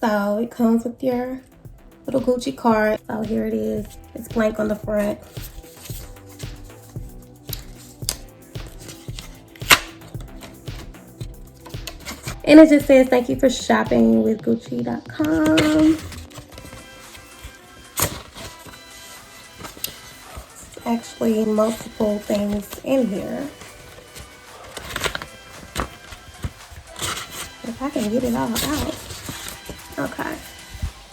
So it comes with your little Gucci card. So here it is. It's blank on the front. And it just says, thank you for shopping with Gucci.com. Actually multiple things in here. If I can get it all out. Okay.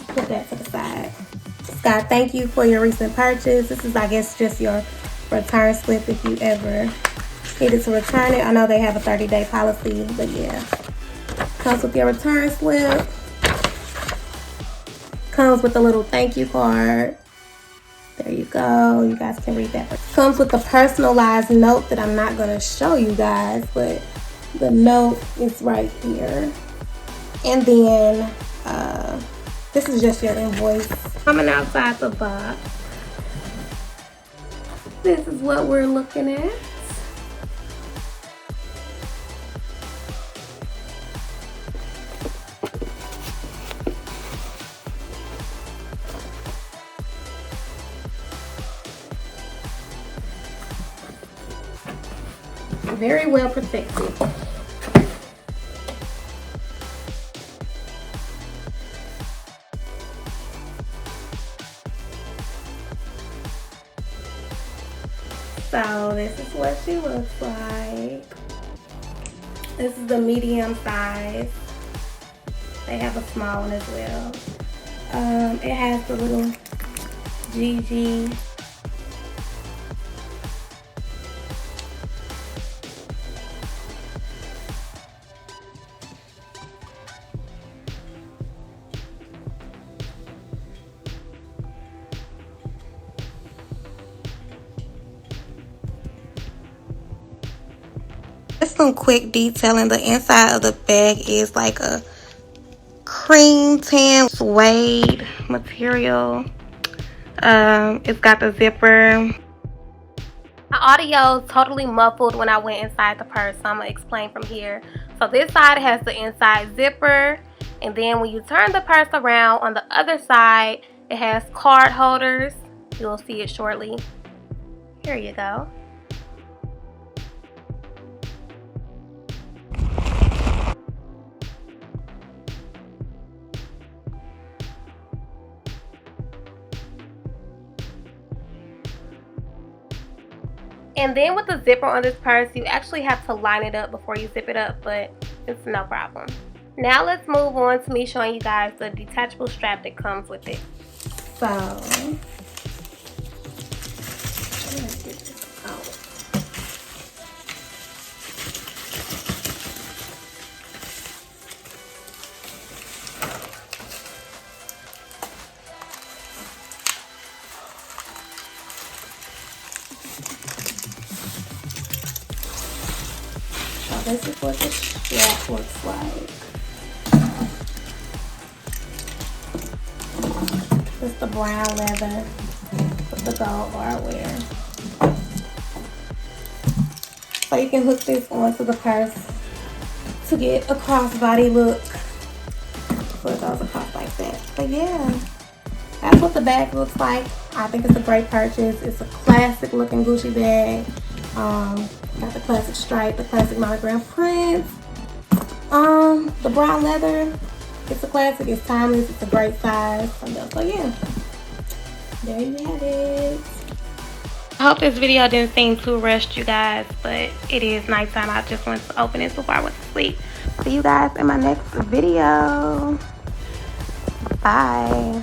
Put that to the side. Scott, thank you for your recent purchase. This is, I guess, just your return slip if you ever needed to return it. I know they have a 30-day policy, but yeah. Comes with your return slip. Comes with a little thank you card. There you go. You guys can read that. Comes with a personalized note that I'm not going to show you guys, but the note is right here. And then this is just your invoice. Coming outside the box. This is what we're looking at. Very well protected. So this is what she looks like. This is the medium size. They have a small one as well. It has the little GG. Just some quick detailing. The inside of the bag is like a cream tan suede material. It's got the zipper. My audio totally muffled when I went inside the purse, so I'm gonna explain from here. So this side has the inside zipper, and then when you turn the purse around on the other side, it has card holders. You'll see it shortly. Here you go. And then with the zipper on this purse, you actually have to line it up before you zip it up, but it's no problem. Now let's move on to me showing you guys the detachable strap that comes with it. So, let's get this out. So this is what the strap looks like. It's the brown leather with the gold hardware. So you can hook this onto the purse to get a crossbody look. So it goes across like that. But yeah, that's what the bag looks like. I think it's a great purchase. It's a classic looking Gucci bag. Got the classic stripe, the classic monogram print. The brown leather. It's a classic, it's timeless, it's a great size. So yeah, there you have it. I hope this video didn't seem too rushed, you guys, but it is nighttime. I just wanted to open this before I went to sleep. See you guys in my next video. Bye.